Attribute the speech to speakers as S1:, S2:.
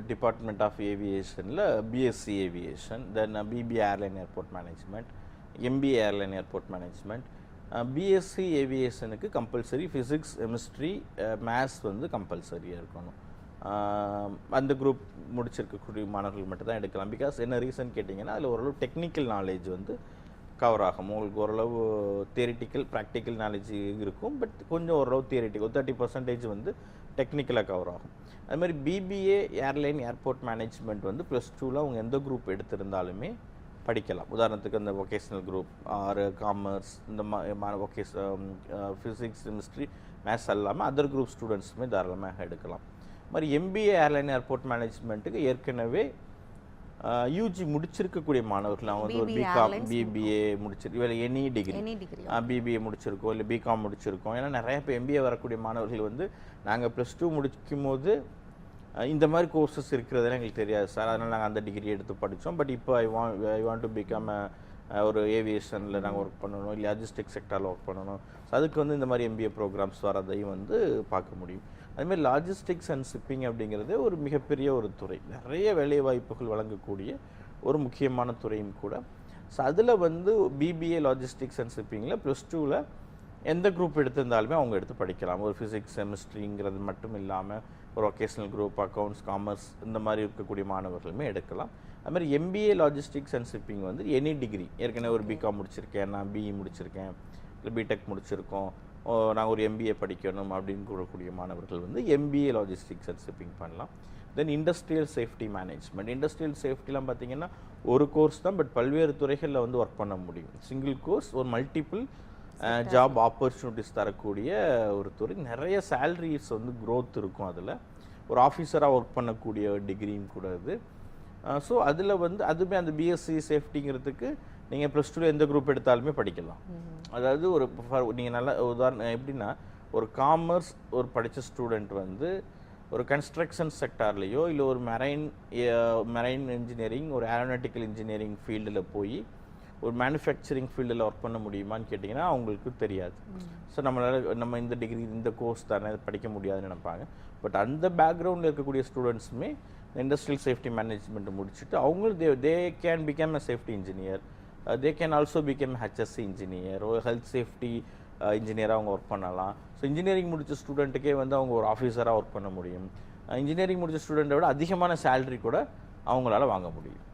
S1: Department of ஏவியேஷனில் BSc aviation, then BBA airline airport management, MBA airline airport management. BSc ஏவியேஷனுக்கு compulsory physics, chemistry, maths வந்து கம்பல்சரியாக இருக்கணும். அந்த குரூப் முடிச்சிருக்கக்கூடிய மாணவர்கள் மட்டும் தான் எடுக்கலாம். பிகாஸ் என்ன ரீசன் கேட்டிங்கன்னா, அதில் ஓரளவு டெக்னிக்கல் நாலேஜ் வந்து கவர் ஆகும். உங்களுக்கு ஓரளவு தியரிட்டிக்கல் ப்ராக்டிக்கல் நாலேஜ் இருக்கும், பட் கொஞ்சம் ஓரளவு தியரிட்டிக்கல் 30% வந்து டெக்னிக்கலாக கவர் ஆகும். அதுமாதிரி பிபிஏ ஏர்லைன் ஏர்போர்ட் மேனேஜ்மெண்ட் வந்து +2ல் அவங்க எந்த குரூப் எடுத்திருந்தாலுமே படிக்கலாம். உதாரணத்துக்கு அந்த வொகேஷ்னல் குரூப் ஆர் காமர்ஸ், இந்த ஃபிசிக்ஸ், கெமிஸ்ட்ரி, மேத்ஸ் இல்லாமல் அதர் குரூப் ஸ்டூடெண்ட்ஸுமே தாராளமாக எடுக்கலாம். மாதிரி எம்பிஏ ஏர்லைன் ஏர்போர்ட் மேனேஜ்மெண்ட்டுக்கு ஏற்கனவே யூஜி முடிச்சிருக்கக்கூடிய மாணவர்கள், அவங்க வந்து ஒரு பிகாம், பிபிஏ முடிச்சிருக்கு, இல்லை எனி டிகிரி பிபிஏ முடிச்சிருக்கோம், இல்லை பிகாம் முடிச்சிருக்கோம். ஏன்னா நிறைய இப்போ எம்பிஏ வரக்கூடிய மாணவர்கள் வந்து நாங்கள் +2 முடிக்கும் போது இந்த மாதிரி கோர்சஸ் இருக்கிறதுலாம் எங்களுக்கு தெரியாது சார், அதனால் நாங்கள் அந்த டிகிரி எடுத்து படித்தோம். பட் இப்போ ஐ வாண்ட் டு பிகம் ஒரு ஏவியேஷனில் நாங்கள் ஒர்க் பண்ணணும், இல்லை லாஜிஸ்டிக் செக்டரில் ஒர்க் பண்ணணும். ஸோ அதுக்கு வந்து இந்த மாதிரி எம்பிஏ ப்ரோக்ராம்ஸ் வரதையும் வந்து பார்க்க முடியும். அதுமாதிரி லாஜிஸ்டிக்ஸ் அண்ட் ஷிப்பிங் அப்படிங்கிறது ஒரு மிகப்பெரிய ஒரு துறை, நிறைய வேலைவாய்ப்புகள் வழங்கக்கூடிய ஒரு முக்கியமான துறையும் கூட. ஸோ அதில் வந்து பிபிஏ லாஜிஸ்டிக்ஸ் அண்ட் ஷிப்பிங்கில் +2ல் எந்த குரூப் எடுத்திருந்தாலுமே அவங்க எடுத்து படிக்கலாம். ஒரு ஃபிசிக்ஸ், கெமிஸ்ட்ரிங்கிறது மட்டும் இல்லாமல் ஒரு ஒகேஷ்னல் குரூப், அக்கௌண்ட்ஸ், காமர்ஸ் இந்த மாதிரி இருக்கக்கூடிய மாணவர்களுமே எடுக்கலாம். அதுமாதிரி எம்பிஏ லாஜிஸ்டிக்ஸ் அண்ட் ஷிப்பிங் வந்து எனி டிகிரி, ஏற்கனவே ஒரு பிகாம் முடிச்சிருக்கேன், நான் பிஇ முடிச்சிருக்கேன், இல்லை பிடெக் முடிச்சிருக்கோம், நாங்கள் ஒரு எம்பிஏ படிக்கணும் அப்படின்னு கூறக்கூடிய மாணவர்கள் வந்து எம்பிஏ லாஜிஸ்டிக்ஸ் அண்ட் ஷிப்பிங் பண்ணலாம். தென் இண்டஸ்ட்ரியல் சேஃப்டி மேனேஜ்மெண்ட். இண்டஸ்ட்ரியல் சேஃப்டிலாம் பார்த்தீங்கன்னா ஒரு கோர்ஸ் தான், பட் பல்வேறு துறைகளில் வந்து ஒர்க் பண்ண முடியும். சிங்கிள் கோர்ஸ், ஒரு மல்டிபிள் ஜாப் ஆப்பர்ச்சுனிட்டிஸ் தரக்கூடிய ஒரு துறை. நிறைய சேலரிஸ் வந்து க்ரோத் இருக்கும். அதில் ஒரு ஆஃபீஸராக ஒர்க் பண்ணக்கூடிய டிகிரியும் கூட அது. ஸோ அதில் வந்து அதுவுமே அந்த பிஎஸ்சி சேஃப்டிங்கிறதுக்கு நீங்கள் +2 எந்த குரூப் எடுத்தாலுமே படிக்கலாம். அதாவது ஒரு நீங்கள் நல்ல உதாரணம் எப்படின்னா, ஒரு காமர்ஸ் ஒரு படித்த ஸ்டூடெண்ட் வந்து ஒரு கன்ஸ்ட்ரக்ஷன் செக்டார்லேயோ இல்லை ஒரு மெரைன் இன்ஜினியரிங், ஒரு ஏரோநாட்டிக்கல் இன்ஜினியரிங் ஃபீல்டில் போய் ஒரு மேனுஃபேக்சரிங் ஃபீல்டில் ஒர்க் பண்ண முடியுமான்னு கேட்டிங்கன்னா அவங்களுக்கு தெரியாது. ஸோ நம்ம இந்த டிகிரி, இந்த கோர்ஸ் தானே படிக்க முடியாதுன்னு நினைப்பாங்க. பட் அந்த பேக்ரவுண்டில் இருக்கக்கூடிய ஸ்டூடெண்ட்ஸுமே இண்டஸ்ட்ரியல் சேஃப்டி மேனேஜ்மெண்ட் முடிச்சுட்டு அவங்க they can become a safety engineer, they can also become HSC engineer, ஒரு ஹெல்த் சேஃப்டி இன்ஜினியராக அவங்க ஒர்க் பண்ணலாம். ஸோ இன்ஜினியரிங் முடித்த ஸ்டூடெண்ட்டுக்கே வந்து அவங்க ஒரு ஆஃபீஸராக ஒர்க் பண்ண முடியும். இன்ஜினியரிங் முடித்த ஸ்டூடெண்ட்டை விட அதிகமான சேலரி கூட அவங்களால வாங்க முடியும்.